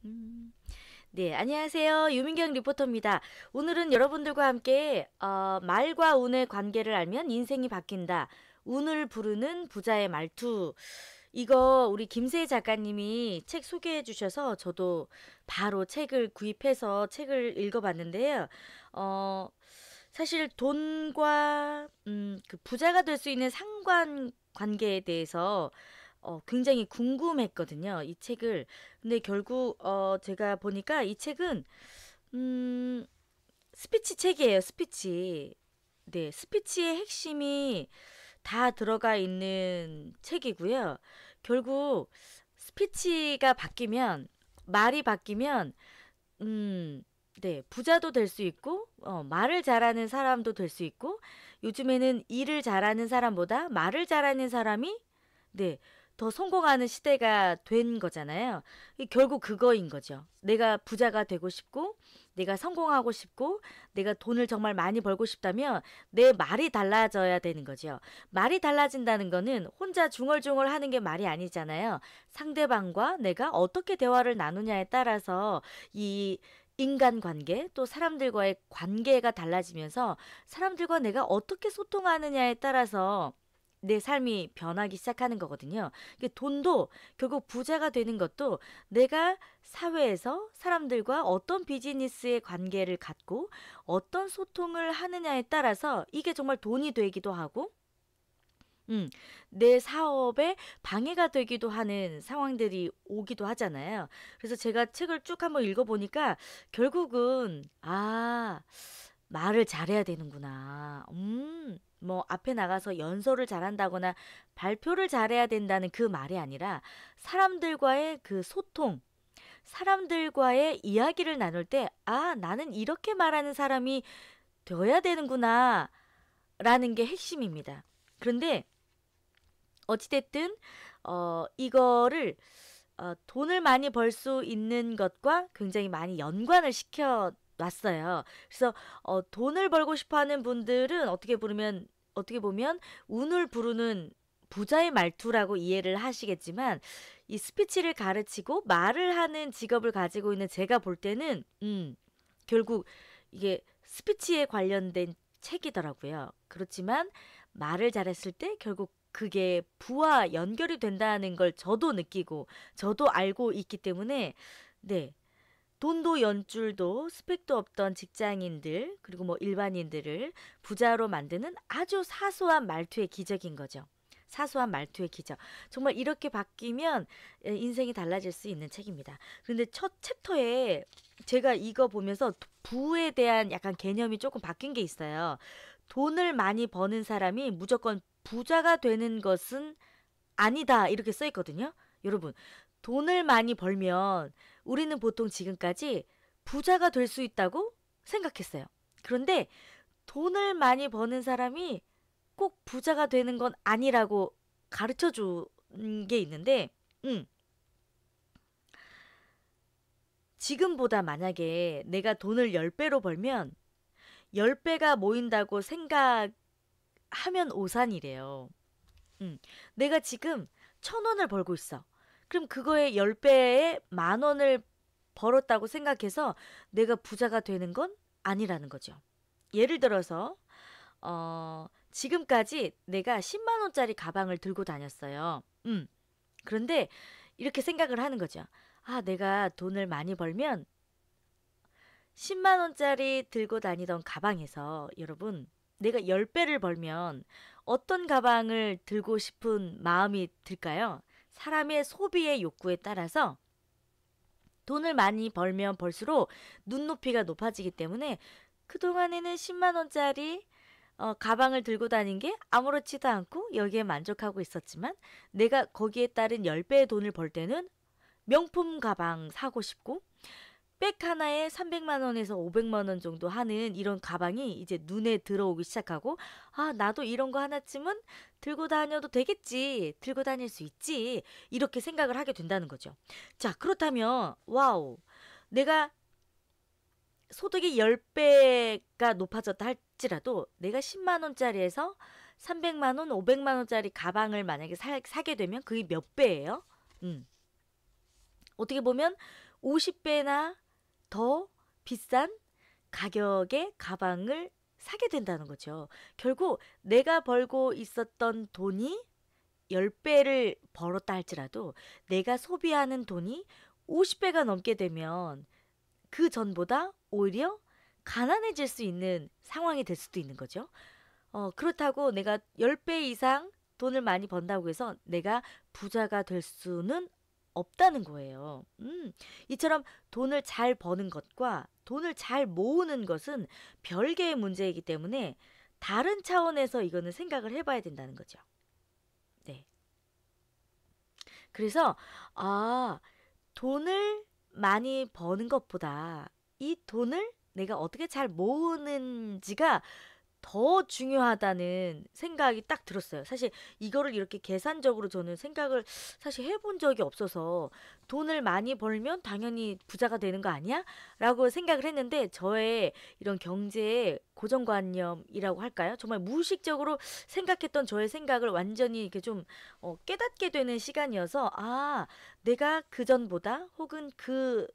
음. 네, 안녕하세요. 유민경 리포터입니다. 오늘은 여러분들과 함께 말과 운의 관계를 알면 인생이 바뀐다. 운을 부르는 부자의 말투. 이거 우리 김세희 작가님이 책 소개해 주셔서 저도 바로 책을 구입해서 책을 읽어봤는데요. 어, 사실 돈과 그 부자가 될 수 있는 상관 관계에 대해서 굉장히 궁금했거든요. 이 책을. 근데 결국 제가 보니까 이 책은 음, 스피치 책이에요. 스피치. 네, 스피치의 핵심이 다 들어가 있는 책이고요. 결국 스피치가 바뀌면 말이 바뀌면 네, 부자도 될 수 있고 말을 잘하는 사람도 될 수 있고 요즘에는 일을 잘하는 사람보다 말을 잘하는 사람이 네, 더 성공하는 시대가 된 거잖아요. 결국 그거인 거죠. 내가 부자가 되고 싶고, 내가 성공하고 싶고, 내가 돈을 정말 많이 벌고 싶다면 내 말이 달라져야 되는 거죠. 말이 달라진다는 거는 혼자 중얼중얼 하는 게 말이 아니잖아요. 상대방과 내가 어떻게 대화를 나누냐에 따라서 이 인간관계 또 사람들과의 관계가 달라지면서 사람들과 내가 어떻게 소통하느냐에 따라서 내 삶이 변하기 시작하는 거거든요. 돈도 결국 부자가 되는 것도 내가 사회에서 사람들과 어떤 비즈니스의 관계를 갖고 어떤 소통을 하느냐에 따라서 이게 정말 돈이 되기도 하고 음, 내 사업에 방해가 되기도 하는 상황들이 오기도 하잖아요. 그래서 제가 책을 쭉 한번 읽어보니까 결국은, 말을 잘해야 되는구나. 뭐, 앞에 나가서 연설을 잘한다거나 발표를 잘해야 된다는 그 말이 아니라 사람들과의 그 소통, 사람들과의 이야기를 나눌 때, 나는 이렇게 말하는 사람이 되어야 되는구나. 라는 게 핵심입니다. 그런데 어찌됐든 이거를 돈을 많이 벌 수 있는 것과 굉장히 많이 연관을 시켜 놨어요. 그래서 돈을 벌고 싶어 하는 분들은 어떻게 보면 운을 부르는 부자의 말투라고 이해를 하시겠지만 이 스피치를 가르치고 말을 하는 직업을 가지고 있는 제가 볼 때는 결국 이게 스피치에 관련된 책이더라고요. 그렇지만 말을 잘했을 때 결국 그게 부와 연결이 된다는 걸 저도 느끼고 저도 알고 있기 때문에 네. 돈도 연줄도 스펙도 없던 직장인들 그리고 뭐 일반인들을 부자로 만드는 아주 사소한 말투의 기적인 거죠. 사소한 말투의 기적. 정말 이렇게 바뀌면 인생이 달라질 수 있는 책입니다. 그런데 첫 챕터에 제가 이거 보면서 부에 대한 약간 개념이 조금 바뀐 게 있어요. 돈을 많이 버는 사람이 무조건 부자가 되는 것은 아니다. 이렇게 써 있거든요. 여러분, 돈을 많이 벌면 우리는 보통 지금까지 부자가 될 수 있다고 생각했어요. 그런데 돈을 많이 버는 사람이 꼭 부자가 되는 건 아니라고 가르쳐 준 게 있는데, 음, 지금보다 만약에 내가 돈을 10배로 벌면 10배가 모인다고 생각하면 오산이래요. 내가 지금 1,000원을 벌고 있어. 그럼 그거의 10배에 10,000원을 벌었다고 생각해서 내가 부자가 되는 건 아니라는 거죠. 예를 들어서 지금까지 내가 10만 원짜리 가방을 들고 다녔어요. 그런데 이렇게 생각을 하는 거죠. 내가 돈을 많이 벌면 10만 원짜리 들고 다니던 가방에서 여러분 내가 10배를 벌면 어떤 가방을 들고 싶은 마음이 들까요? 사람의 소비의 욕구에 따라서 돈을 많이 벌면 벌수록 눈높이가 높아지기 때문에 그동안에는 10만 원짜리 가방을 들고 다닌 게 아무렇지도 않고 여기에 만족하고 있었지만 내가 거기에 따른 10배의 돈을 벌 때는 명품 가방 사고 싶고 백 하나에 300만 원에서 500만 원 정도 하는 이런 가방이 이제 눈에 들어오기 시작하고 나도 이런 거 하나쯤은 들고 다녀도 되겠지. 들고 다닐 수 있지. 이렇게 생각을 하게 된다는 거죠. 자, 그렇다면 와우. 내가 소득이 10배가 높아졌다 할지라도 내가 10만 원짜리에서 300만 원, 500만 원짜리 가방을 만약에 사게 되면 그게 몇 배예요? 음. 어떻게 보면 50배나 더 비싼 가격의 가방을 사게 된다는 거죠. 결국 내가 벌고 있었던 돈이 10배를 벌었다 할지라도 내가 소비하는 돈이 50배가 넘게 되면 그 전보다 오히려 가난해질 수 있는 상황이 될 수도 있는 거죠. 그렇다고 내가 10배 이상 돈을 많이 번다고 해서 내가 부자가 될 수는 없다는 거예요. 이처럼 돈을 잘 버는 것과 돈을 잘 모으는 것은 별개의 문제이기 때문에 다른 차원에서 이거는 생각을 해봐야 된다는 거죠. 네. 그래서, 아, 돈을 많이 버는 것보다 이 돈을 내가 어떻게 잘 모으는지가 더 중요하다는 생각이 딱 들었어요. 사실 이거를 이렇게 계산적으로 저는 생각을 사실 해본 적이 없어서 돈을 많이 벌면 당연히 부자가 되는 거 아니야? 라고 생각을 했는데 저의 이런 경제의 고정관념이라고 할까요? 정말 무의식적으로 생각했던 저의 생각을 완전히 이렇게 좀 깨닫게 되는 시간이어서 내가 그전보다 혹은 그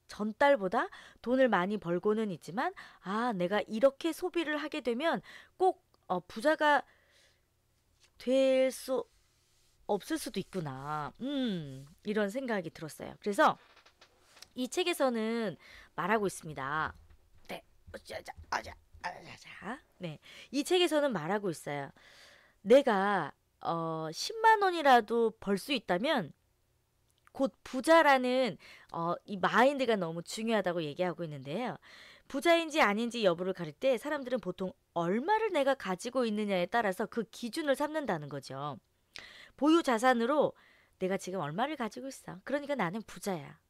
전달보다 돈을 많이 벌고는 있지만 내가 이렇게 소비를 하게 되면 꼭 부자가 될 수 없을 수도 있구나. 이런 생각이 들었어요. 그래서 이 책에서는 말하고 있습니다. 네. 어쩌자, 어자, 어자자. 네. 이 책에서는 말하고 있어요. 내가 10만 원이라도 벌 수 있다면 곧 부자라는 이 마인드가 너무 중요하다고 얘기하고 있는데요. 부자인지 아닌지 여부를 가릴 때 사람들은 보통 얼마를 내가 가지고 있느냐에 따라서 그 기준을 삼는다는 거죠. 보유 자산으로 내가 지금 얼마를 가지고 있어. 그러니까 나는 부자야.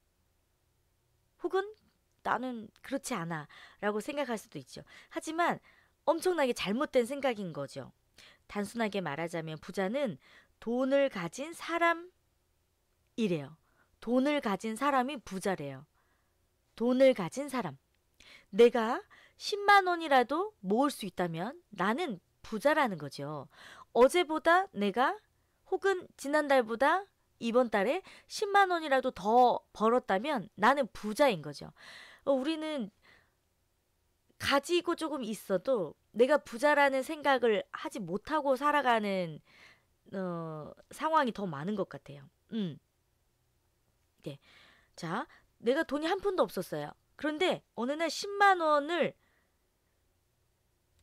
혹은 나는 그렇지 않아. 라고 생각할 수도 있죠. 하지만 엄청나게 잘못된 생각인 거죠. 단순하게 말하자면 부자는 돈을 가진 사람이래요. 돈을 가진 사람이 부자래요. 돈을 가진 사람. 내가 10만 원이라도 모을 수 있다면 나는 부자라는 거죠. 어제보다 내가 혹은 지난달보다 이번 달에 10만 원이라도 더 벌었다면 나는 부자인 거죠. 우리는 가지고 조금 있어도 내가 부자라는 생각을 하지 못하고 살아가는 상황이 더 많은 것 같아요. 네. 자, 내가 돈이 한 푼도 없었어요. 그런데 어느 날 10만 원을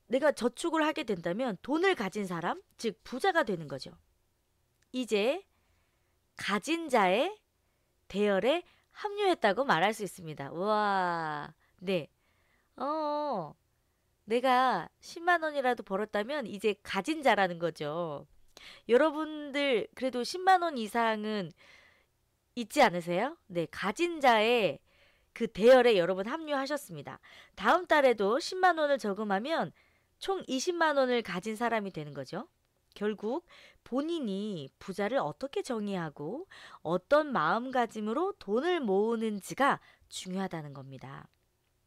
내가 저축을 하게 된다면 돈을 가진 사람, 즉 부자가 되는 거죠. 이제 가진 자의 대열에 합류했다고 말할 수 있습니다. 우와, 네. 내가 10만 원이라도 벌었다면 이제 가진 자라는 거죠. 여러분들 그래도 10만 원 이상은 있지 않으세요? 네, 가진 자의 그 대열에 여러분 합류하셨습니다. 다음 달에도 10만 원을 저금하면 총 20만 원을 가진 사람이 되는 거죠. 결국 본인이 부자를 어떻게 정의하고 어떤 마음가짐으로 돈을 모으는지가 중요하다는 겁니다.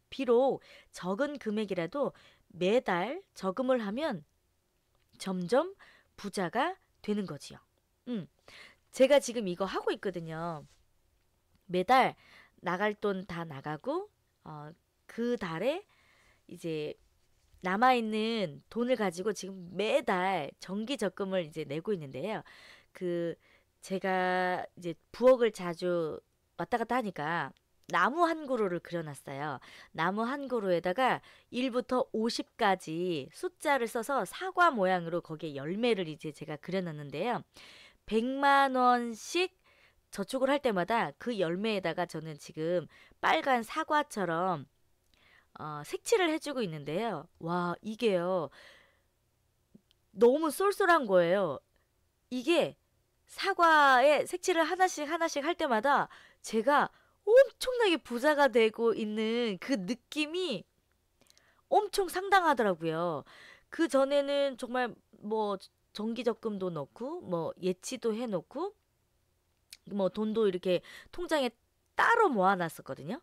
비록 적은 금액이라도 매달 저금을 하면 점점 부자가 되는 거지요. 제가 지금 이거 하고 있거든요. 매달 나갈 돈 다 나가고 그 달에 이제 남아있는 돈을 가지고 지금 매달 정기 적금을 이제 내고 있는데요. 그 제가 이제 부엌을 자주 왔다 갔다 하니까 나무 한 그루를 그려놨어요. 나무 한 그루에다가 1부터 50까지 숫자를 써서 사과 모양으로 거기에 열매를 이제 제가 그려놨는데요. 100만 원씩 저축을 할 때마다 그 열매에다가 저는 지금 빨간 사과처럼 색칠을 해주고 있는데요. 와, 이게요. 너무 쏠쏠한 거예요. 이게 사과에 색칠을 하나씩 하나씩 할 때마다 제가 엄청나게 부자가 되고 있는 그 느낌이 엄청 상당하더라고요. 그 전에는 정말 뭐 정기적금도 넣고 뭐 예치도 해놓고 뭐 돈도 이렇게 통장에 따로 모아놨었거든요.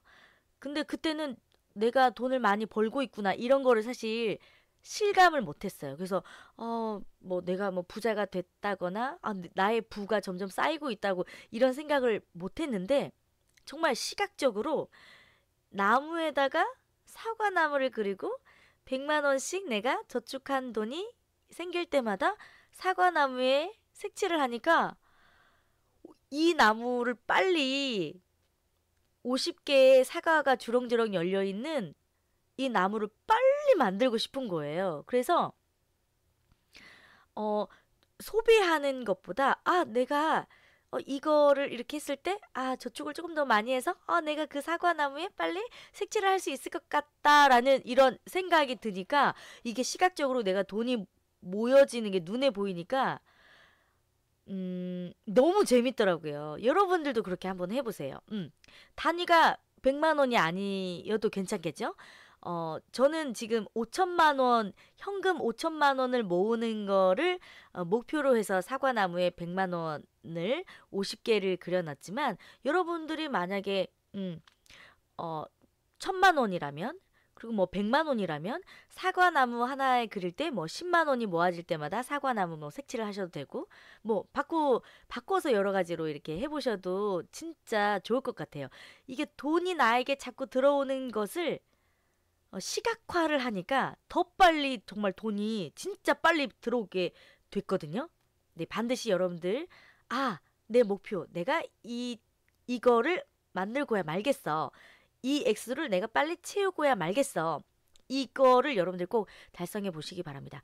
근데 그때는 내가 돈을 많이 벌고 있구나 이런 거를 사실 실감을 못했어요. 그래서 뭐 내가 뭐 부자가 됐다거나 나의 부가 점점 쌓이고 있다고 이런 생각을 못했는데 정말 시각적으로 나무에다가 사과나무를 그리고 100만 원씩 내가 저축한 돈이 생길 때마다 사과나무에 색칠을 하니까 이 나무를 빨리 50개의 사과가 주렁주렁 열려 있는 이 나무를 빨리 만들고 싶은 거예요. 그래서 어 소비하는 것보다 내가 이거를 이렇게 했을 때 저축을 조금 더 많이 해서 내가 그 사과나무에 빨리 색칠을 할 수 있을 것 같다라는 이런 생각이 드니까 이게 시각적으로 내가 돈이 모여지는 게 눈에 보이니까 너무 재밌더라고요. 여러분들도 그렇게 한번 해 보세요. 단위가 100만 원이 아니어도 괜찮겠죠? 저는 지금 5천만 원, 현금 5천만 원을 모으는 거를 목표로 해서 사과나무에 100만 원을 50개를 그려놨지만 여러분들이 만약에 어, 1천만 원이라면 그리고 뭐 100만 원이라면 사과나무 하나에 그릴 때 뭐 10만 원이 모아질 때마다 사과나무 뭐 색칠을 하셔도 되고 뭐 바꿔서 여러 가지로 이렇게 해보셔도 진짜 좋을 것 같아요. 이게 돈이 나에게 자꾸 들어오는 것을 시각화를 하니까 더 빨리 정말 돈이 진짜 빨리 들어오게 됐거든요. 네, 반드시 여러분들 내 목표 내가 이거를 만들고야 말겠어. 이 액수를 내가 빨리 채우고야 말겠어. 이거를 여러분들 꼭 달성해 보시기 바랍니다.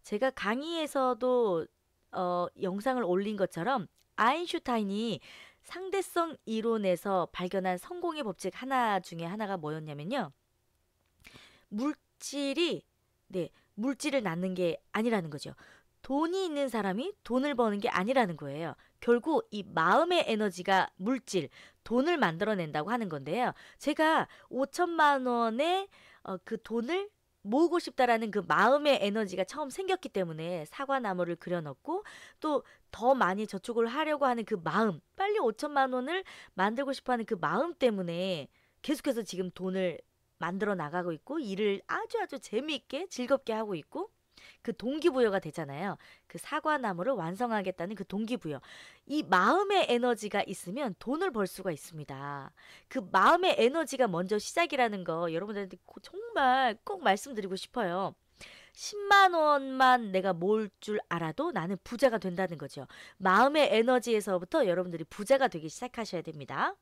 제가 강의에서도 영상을 올린 것처럼 아인슈타인이 상대성 이론에서 발견한 성공의 법칙 하나 중에 하나가 뭐였냐면요. 물질이 물질을 낳는 게 아니라는 거죠. 돈이 있는 사람이 돈을 버는 게 아니라는 거예요. 결국 이 마음의 에너지가 물질, 돈을 만들어낸다고 하는 건데요. 제가 5천만 원의 그 돈을 모으고 싶다라는 그 마음의 에너지가 처음 생겼기 때문에 사과나무를 그려넣고 또 더 많이 저축을 하려고 하는 그 마음, 빨리 5천만 원을 만들고 싶어하는 그 마음 때문에 계속해서 지금 돈을 만들어 나가고 있고 일을 아주 재미있게 즐겁게 하고 있고 그 동기부여가 되잖아요. 그 사과나무를 완성하겠다는 그 동기부여. 이 마음의 에너지가 있으면 돈을 벌 수가 있습니다. 그 마음의 에너지가 먼저 시작이라는 거 여러분들한테 정말 꼭 말씀드리고 싶어요. 10만 원만 내가 모을 줄 알아도 나는 부자가 된다는 거죠. 마음의 에너지에서부터 여러분들이 부자가 되기 시작하셔야 됩니다.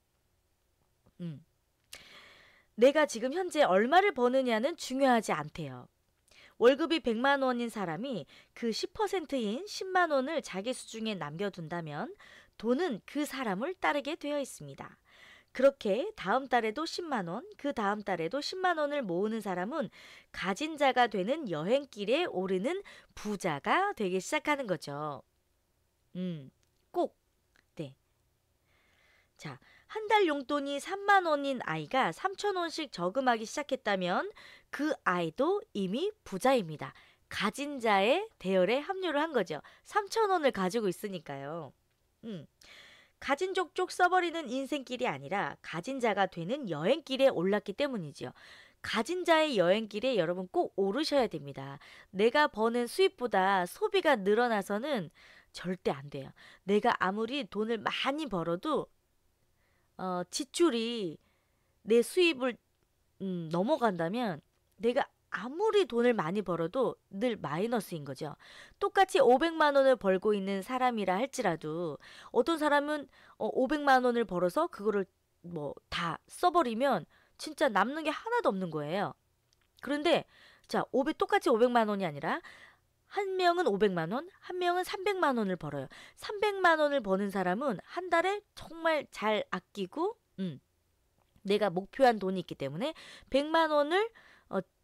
음. 내가 지금 현재 얼마를 버느냐는 중요하지 않대요. 월급이 100만 원인 사람이 그 10%인 10만 원을 자기 수중에 남겨둔다면 돈은 그 사람을 따르게 되어 있습니다. 그렇게 다음 달에도 10만 원, 그 다음 달에도 10만 원을 모으는 사람은 가진 자가 되는 여행길에 오르는 부자가 되기 시작하는 거죠. 꼭, 네. 자, 한 달 용돈이 3만 원인 아이가 3천 원씩 저금하기 시작했다면 그 아이도 이미 부자입니다. 가진 자의 대열에 합류를 한 거죠. 3천 원을 가지고 있으니까요. 가진 족족 써버리는 인생길이 아니라 가진 자가 되는 여행길에 올랐기 때문이죠. 가진 자의 여행길에 여러분 꼭 오르셔야 됩니다. 내가 버는 수입보다 소비가 늘어나서는 절대 안 돼요. 내가 아무리 돈을 많이 벌어도 지출이 내 수입을 넘어간다면 내가 아무리 돈을 많이 벌어도 늘 마이너스인 거죠. 똑같이 500만 원을 벌고 있는 사람이라 할지라도 어떤 사람은 500만 원을 벌어서 그거를 뭐 다 써버리면 진짜 남는 게 하나도 없는 거예요. 그런데 자, 똑같이 500만 원이 아니라 한 명은 500만 원, 한 명은 300만 원을 벌어요. 300만 원을 버는 사람은 한 달에 정말 잘 아끼고 내가 목표한 돈이 있기 때문에 100만 원을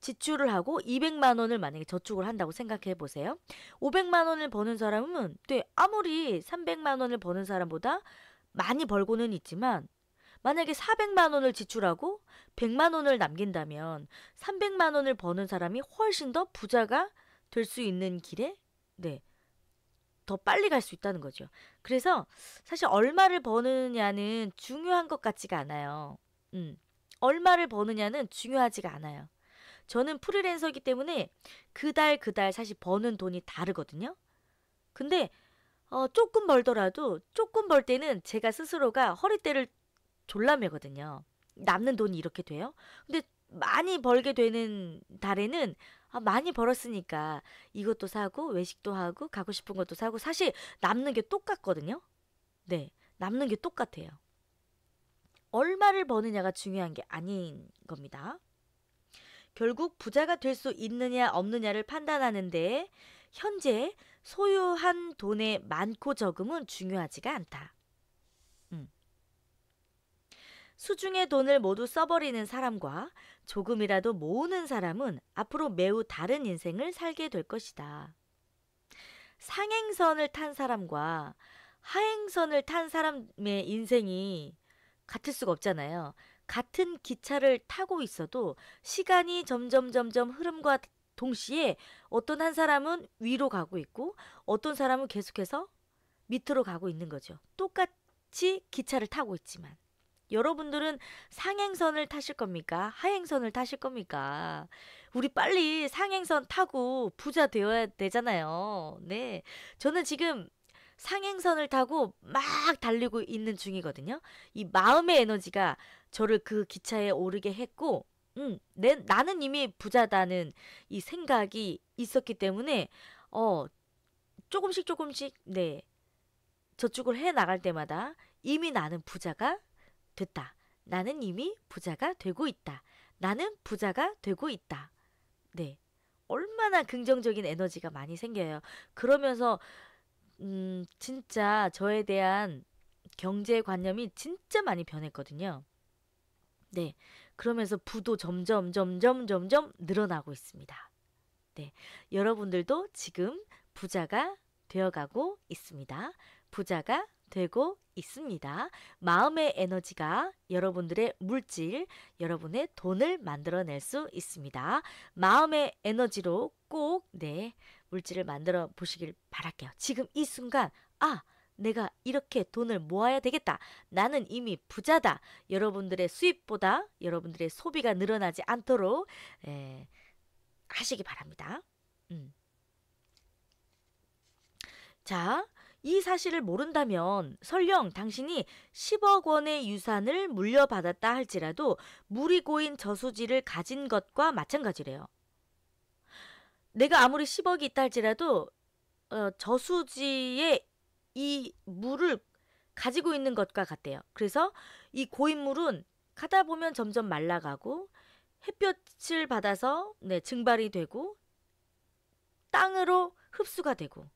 지출을 하고 200만 원을 만약에 저축을 한다고 생각해 보세요. 500만 원을 버는 사람은 아무리 300만 원을 버는 사람보다 많이 벌고는 있지만 만약에 400만 원을 지출하고 100만 원을 남긴다면 300만 원을 버는 사람이 훨씬 더 부자가 될 수 있는 길에 더 빨리 갈 수 있다는 거죠. 그래서 사실 얼마를 버느냐는 중요한 것 같지가 않아요. 얼마를 버느냐는 중요하지가 않아요. 저는 프리랜서이기 때문에 그 달 사실 버는 돈이 다르거든요. 근데 조금 벌더라도 조금 벌 때는 제가 스스로가 허리띠를 졸라매거든요. 남는 돈이 이렇게 돼요? 근데 많이 벌게 되는 달에는 많이 벌었으니까 이것도 사고 외식도 하고 가고 싶은 것도 사고 사실 남는 게 똑같거든요. 네. 남는 게 똑같아요. 얼마를 버느냐가 중요한 게 아닌 겁니다. 결국 부자가 될 수 있느냐 없느냐를 판단하는데 현재 소유한 돈의 많고 적음은 중요하지가 않다. 음. 수중의 돈을 모두 써버리는 사람과 조금이라도 모으는 사람은 앞으로 매우 다른 인생을 살게 될 것이다. 상행선을 탄 사람과 하행선을 탄 사람의 인생이 같을 수가 없잖아요. 같은 기차를 타고 있어도 시간이 점점 흐름과 동시에 어떤 한 사람은 위로 가고 있고 어떤 사람은 계속해서 밑으로 가고 있는 거죠. 똑같이 기차를 타고 있지만. 여러분들은 상행선을 타실 겁니까? 하행선을 타실 겁니까? 우리 빨리 상행선 타고 부자 되어야 되잖아요. 네. 저는 지금 상행선을 타고 막 달리고 있는 중이거든요. 이 마음의 에너지가 저를 그 기차에 오르게 했고, 나는 이미 부자다는 이 생각이 있었기 때문에, 어, 조금씩, 네, 저축을 해 나갈 때마다 이미 나는 부자가 됐다. 나는 이미 부자가 되고 있다. 나는 부자가 되고 있다. 네. 얼마나 긍정적인 에너지가 많이 생겨요. 그러면서 진짜 저에 대한 경제관념이 진짜 많이 변했거든요. 네. 그러면서 부도 점점 늘어나고 있습니다. 네. 여러분들도 지금 부자가 되어가고 있습니다. 부자가 되고 있습니다. 마음의 에너지가 여러분들의 물질, 여러분의 돈을 만들어낼 수 있습니다. 마음의 에너지로 꼭, 네, 물질을 만들어 보시길 바랄게요. 지금 이 순간, 내가 이렇게 돈을 모아야 되겠다. 나는 이미 부자다. 여러분들의 수입보다 여러분들의 소비가 늘어나지 않도록 하시기 바랍니다. 자, 이 사실을 모른다면 설령 당신이 10억 원의 유산을 물려받았다 할지라도 물이 고인 저수지를 가진 것과 마찬가지래요. 내가 아무리 10억이 있다 할지라도 저수지에 이 물을 가지고 있는 것과 같대요. 그래서 이 고인 물은 가다 보면 점점 말라가고 햇볕을 받아서 증발이 되고 땅으로 흡수가 되고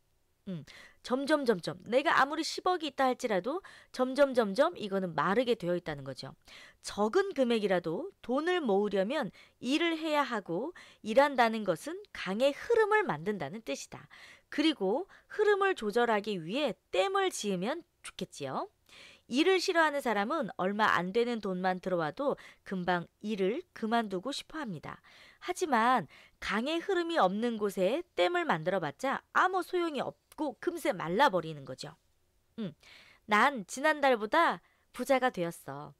점점 내가 아무리 10억이 있다 할지라도 점점 이거는 마르게 되어 있다는 거죠. 적은 금액이라도 돈을 모으려면 일을 해야 하고 일한다는 것은 강의 흐름을 만든다는 뜻이다. 그리고 흐름을 조절하기 위해 댐을 지으면 좋겠지요. 일을 싫어하는 사람은 얼마 안 되는 돈만 들어와도 금방 일을 그만두고 싶어 합니다. 하지만 강의 흐름이 없는 곳에 댐을 만들어봤자 아무 소용이 없고 금세 말라버리는 거죠. 난 지난달보다 부자가 되었어.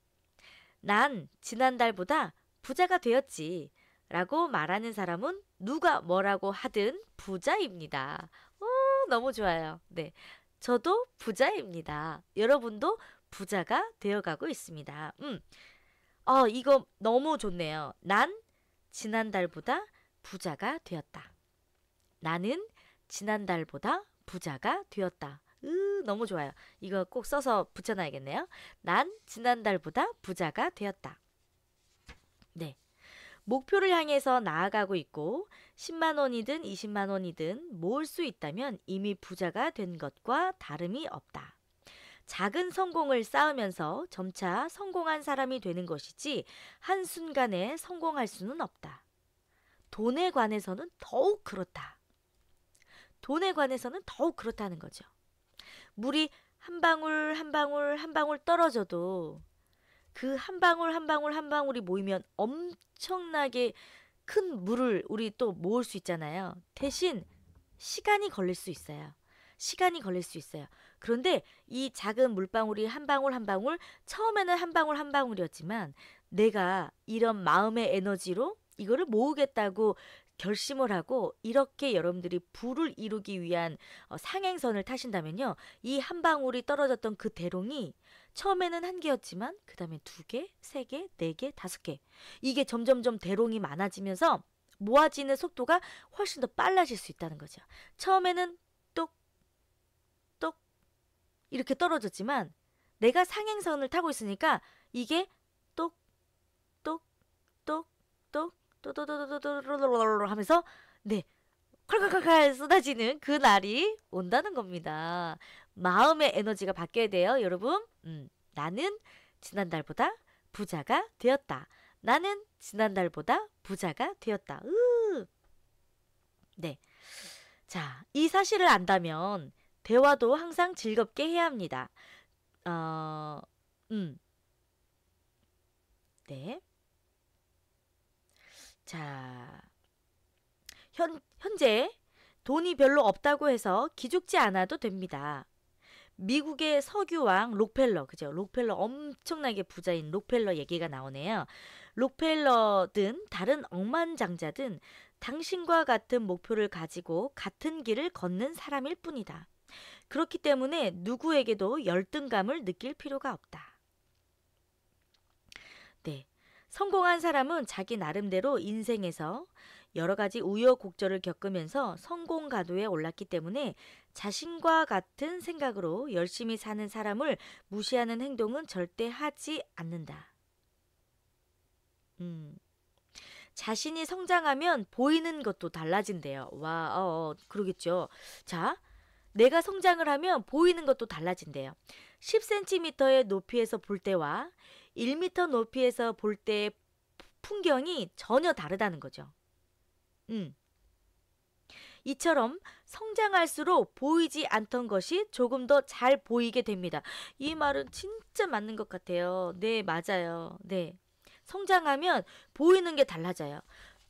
난 지난달보다 부자가 되었지. 라고 말하는 사람은 누가 뭐라고 하든 부자입니다. 너무 좋아요. 네. 저도 부자입니다. 여러분도 부자가 되어가고 있습니다. 이거 너무 좋네요. 난 지난달보다 부자가 되었다. 나는 지난달보다 부자가 되었다. 너무 좋아요. 이거 꼭 써서 붙여놔야겠네요. 난 지난달보다 부자가 되었다. 네. 목표를 향해서 나아가고 있고 10만 원이든 20만 원이든 모을 수 있다면 이미 부자가 된 것과 다름이 없다. 작은 성공을 쌓으면서 점차 성공한 사람이 되는 것이지 한순간에 성공할 수는 없다. 돈에 관해서는 더욱 그렇다. 돈에 관해서는 더욱 그렇다는 거죠. 물이 한 방울 떨어져도 그 한 방울이 모이면 엄청나게 큰 물을 우리 또 모을 수 있잖아요. 대신 시간이 걸릴 수 있어요. 그런데 이 작은 물방울이 한 방울 처음에는 한 방울이었지만 내가 이런 마음의 에너지로 이거를 모으겠다고 결심을 하고 이렇게 여러분들이 부를 이루기 위한 상행선을 타신다면요. 이 한 방울이 떨어졌던 그 대롱이 처음에는 한 개였지만 그 다음에 두 개, 세 개, 네 개, 다섯 개. 이게 점점점 대롱이 많아지면서 모아지는 속도가 훨씬 더 빨라질 수 있다는 거죠. 처음에는 똑똑 이렇게 떨어졌지만 내가 상행선을 타고 있으니까 이게 똑똑똑똑 또또또또또또또또 하면서 네 콸콸콸콸 쏟아지는 그 날이 온다는 겁니다. 마음의 에너지가 바뀌어야 돼요, 여러분. 나는 지난달보다 부자가 되었다. 나는 지난달보다 부자가 되었다. 네. 자, 이 사실을 안다면 대화도 항상 즐겁게 해야 합니다. 어, 네. 자, 현재 돈이 별로 없다고 해서 기죽지 않아도 됩니다. 미국의 석유왕 록펠러, 그죠? 록펠러 엄청나게 부자인 록펠러 얘기가 나오네요. 록펠러든 다른 억만장자든 당신과 같은 목표를 가지고 같은 길을 걷는 사람일 뿐이다. 그렇기 때문에 누구에게도 열등감을 느낄 필요가 없다. 네. 성공한 사람은 자기 나름대로 인생에서 여러 가지 우여곡절을 겪으면서 성공 가도에 올랐기 때문에 자신과 같은 생각으로 열심히 사는 사람을 무시하는 행동은 절대 하지 않는다. 자신이 성장하면 보이는 것도 달라진대요. 와, 그러겠죠. 자, 내가 성장을 하면 보이는 것도 달라진대요. 10cm의 높이에서 볼 때와 1m 높이에서 볼 때의 풍경이 전혀 다르다는 거죠. 이처럼 성장할수록 보이지 않던 것이 조금 더 잘 보이게 됩니다. 이 말은 진짜 맞는 것 같아요. 네, 맞아요. 네. 성장하면 보이는 게 달라져요.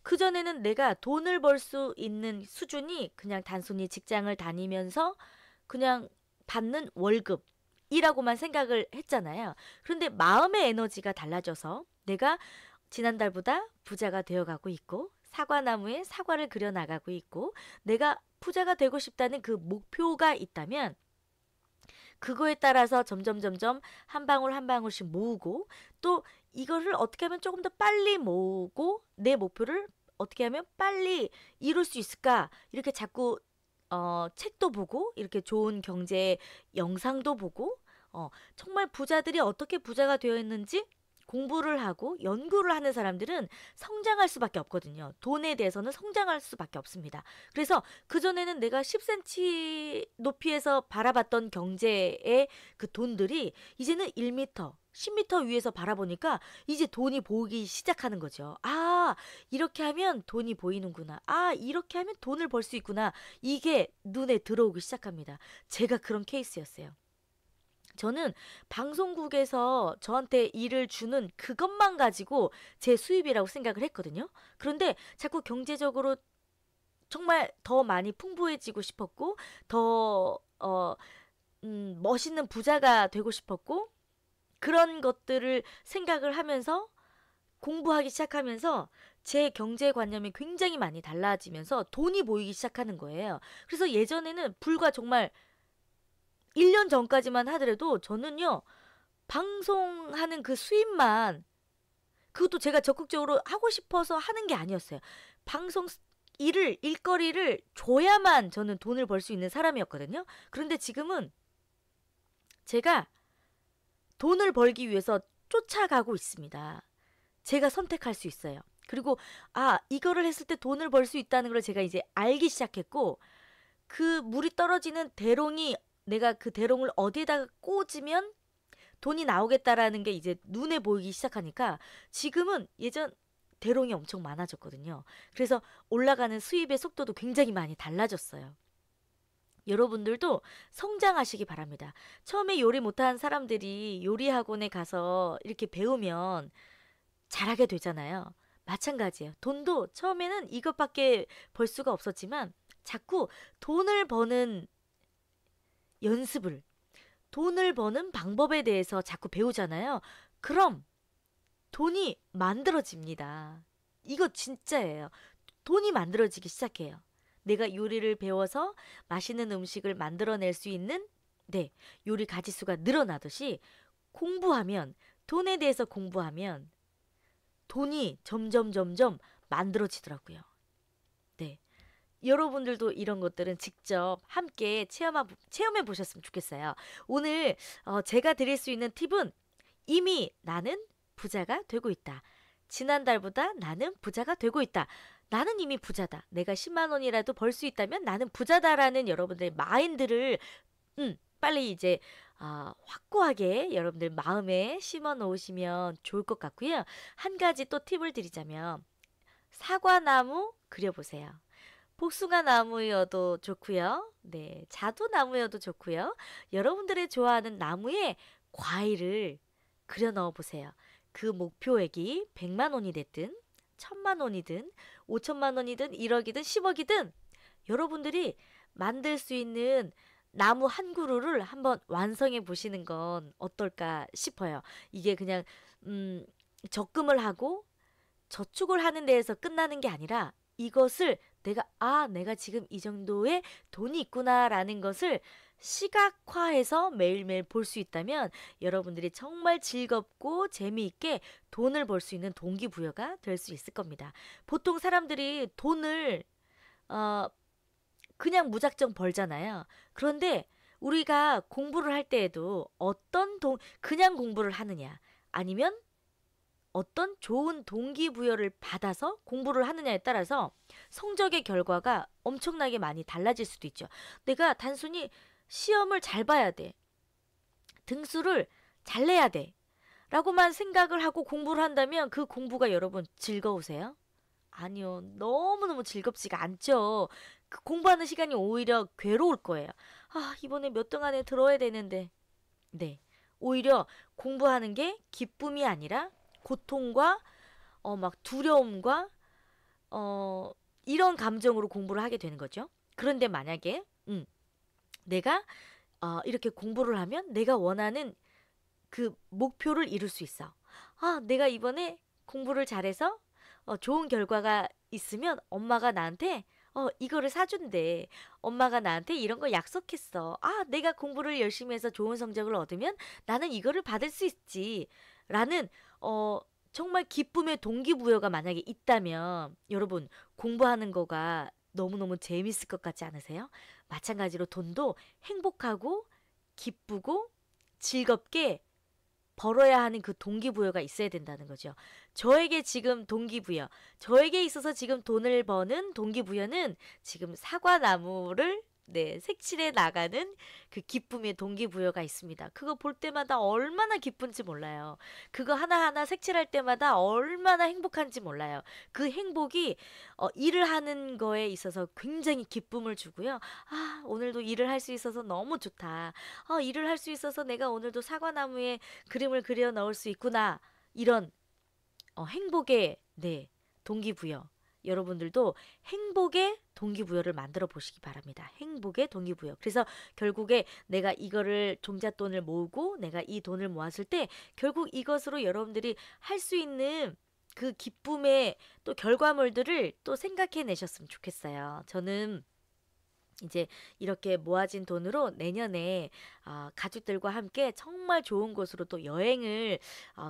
그전에는 내가 돈을 벌 수 있는 수준이 그냥 단순히 직장을 다니면서 그냥 받는 월급이라고만 생각을 했잖아요. 그런데 마음의 에너지가 달라져서 내가 지난달보다 부자가 되어가고 있고 사과나무에 사과를 그려나가고 있고 내가 부자가 되고 싶다는 그 목표가 있다면 그거에 따라서 점점 한 방울 한 방울씩 모으고 또 이거를 어떻게 하면 조금 더 빨리 모으고 내 목표를 어떻게 하면 빨리 이룰 수 있을까 이렇게 자꾸 책도 보고 이렇게 좋은 경제 영상도 보고 정말 부자들이 어떻게 부자가 되어 있는지 공부를 하고 연구를 하는 사람들은 성장할 수밖에 없거든요. 돈에 대해서는 성장할 수밖에 없습니다. 그래서 그전에는 내가 10cm 높이에서 바라봤던 경제의 그 돈들이 이제는 1m, 10m 위에서 바라보니까 이제 돈이 보이기 시작하는 거죠. 아, 이렇게 하면 돈이 보이는구나. 아, 이렇게 하면 돈을 벌 수 있구나. 이게 눈에 들어오기 시작합니다. 제가 그런 케이스였어요. 저는 방송국에서 저한테 일을 주는 그것만 가지고 제 수입이라고 생각을 했거든요. 그런데 자꾸 경제적으로 정말 더 많이 풍부해지고 싶었고, 더, 멋있는 부자가 되고 싶었고, 그런 것들을 생각을 하면서 공부하기 시작하면서 제 경제관념이 굉장히 많이 달라지면서 돈이 보이기 시작하는 거예요. 그래서 예전에는 불과 정말 1년 전까지만 하더라도 저는요, 방송하는 그 수입만, 그것도 제가 적극적으로 하고 싶어서 하는 게 아니었어요. 방송 일거리를 줘야만 저는 돈을 벌 수 있는 사람이었거든요. 그런데 지금은 제가 돈을 벌기 위해서 쫓아가고 있습니다. 제가 선택할 수 있어요. 그리고, 이거를 했을 때 돈을 벌 수 있다는 걸 제가 이제 알기 시작했고, 그 물이 떨어지는 대롱이 내가 그 대롱을 어디에다가 꽂으면 돈이 나오겠다라는 게 이제 눈에 보이기 시작하니까 지금은 예전 대롱이 엄청 많아졌거든요. 그래서 올라가는 수입의 속도도 굉장히 많이 달라졌어요. 여러분들도 성장하시기 바랍니다. 처음에 요리 못하는 사람들이 요리 학원에 가서 이렇게 배우면 잘하게 되잖아요. 마찬가지예요. 돈도 처음에는 이것밖에 벌 수가 없었지만 자꾸 돈을 버는 연습을, 돈을 버는 방법에 대해서 자꾸 배우잖아요. 그럼 돈이 만들어집니다. 이거 진짜예요. 돈이 만들어지기 시작해요. 내가 요리를 배워서 맛있는 음식을 만들어낼 수 있는 네, 요리 가짓수가 늘어나듯이 공부하면 돈에 대해서 공부하면 돈이 점점 만들어지더라고요. 네. 여러분들도 이런 것들은 직접 함께 체험해 보셨으면 좋겠어요. 오늘 제가 드릴 수 있는 팁은 이미 나는 부자가 되고 있다. 지난달보다 나는 부자가 되고 있다. 나는 이미 부자다. 내가 10만 원이라도 벌 수 있다면 나는 부자다라는 여러분들의 마인드를 빨리 이제 확고하게 여러분들 마음에 심어 놓으시면 좋을 것 같고요. 한 가지 또 팁을 드리자면 사과나무 그려보세요. 복숭아 나무여도 좋고요. 네, 자두나무여도 좋고요. 여러분들의 좋아하는 나무에 과일을 그려 넣어 보세요. 그 목표액이 100만 원이 됐든 1000만 원이든 5천만 원이든 1억이든 10억이든 여러분들이 만들 수 있는 나무 한 그루를 한번 완성해 보시는 건 어떨까 싶어요. 이게 그냥 적금을 하고 저축을 하는 데에서 끝나는 게 아니라 이것을 내가 지금 이 정도의 돈이 있구나라는 것을 시각화해서 매일매일 볼 수 있다면 여러분들이 정말 즐겁고 재미있게 돈을 벌 수 있는 동기부여가 될 수 있을 겁니다. 보통 사람들이 돈을 어, 그냥 무작정 벌잖아요. 그런데 우리가 공부를 할 때에도 그냥 공부를 하느냐 아니면 어떤 좋은 동기부여를 받아서 공부를 하느냐에 따라서 성적의 결과가 엄청나게 많이 달라질 수도 있죠. 내가 단순히 시험을 잘 봐야 돼. 등수를 잘 내야 돼. 라고만 생각을 하고 공부를 한다면 그 공부가 여러분 즐거우세요? 아니요. 너무너무 즐겁지가 않죠. 그 공부하는 시간이 오히려 괴로울 거예요. 이번에 몇 등 안에 들어야 되는데. 네. 오히려 공부하는 게 기쁨이 아니라 고통과 막 두려움과 이런 감정으로 공부를 하게 되는 거죠. 그런데 만약에 내가 이렇게 공부를 하면 내가 원하는 그 목표를 이룰 수 있어. 내가 이번에 공부를 잘해서 좋은 결과가 있으면 엄마가 나한테 이거를 사준대. 엄마가 나한테 이런 거 약속했어. 내가 공부를 열심히 해서 좋은 성적을 얻으면 나는 이거를 받을 수 있지. 라는 정말 기쁨의 동기부여가 만약에 있다면 여러분 공부하는 거가 너무너무 재밌을 것 같지 않으세요? 마찬가지로 돈도 행복하고 기쁘고 즐겁게 벌어야 하는 그 동기부여가 있어야 된다는 거죠. 저에게 지금 동기부여, 저에게 있어서 지금 돈을 버는 동기부여는 지금 사과나무를 색칠해 나가는 그 기쁨의 동기부여가 있습니다. 그거 볼 때마다 얼마나 기쁜지 몰라요. 그거 하나하나 색칠할 때마다 얼마나 행복한지 몰라요. 그 행복이 일을 하는 거에 있어서 굉장히 기쁨을 주고요. 오늘도 일을 할 수 있어서 너무 좋다. 일을 할 수 있어서 내가 오늘도 사과나무에 그림을 그려 넣을 수 있구나. 이런 행복의 동기부여. 여러분들도 행복의 동기부여를 만들어 보시기 바랍니다. 행복의 동기부여. 그래서 결국에 내가 이거를 종잣돈을 모으고 내가 이 돈을 모았을 때 결국 이것으로 여러분들이 할 수 있는 그 기쁨의 또 결과물들을 또 생각해 내셨으면 좋겠어요. 저는 이제 이렇게 모아진 돈으로 내년에 가족들과 함께 정말 좋은 곳으로 또 여행을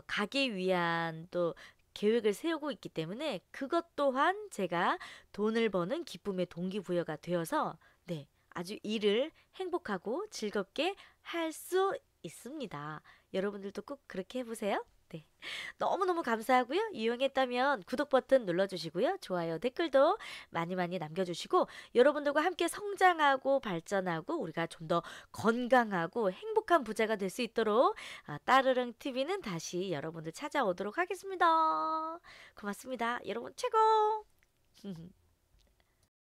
가기 위한 또 계획을 세우고 있기 때문에 그것 또한 제가 돈을 버는 기쁨의 동기부여가 되어서 아주 일을 행복하고 즐겁게 할 수 있습니다. 여러분들도 꼭 그렇게 해보세요. 너무너무 감사하고요. 유용했다면 구독 버튼 눌러주시고요. 좋아요, 댓글도 많이 많이 남겨주시고 여러분들과 함께 성장하고 발전하고 우리가 좀 더 건강하고 행복한 부자가 될 수 있도록 따르릉 TV는 다시 여러분들 찾아오도록 하겠습니다. 고맙습니다. 여러분 최고!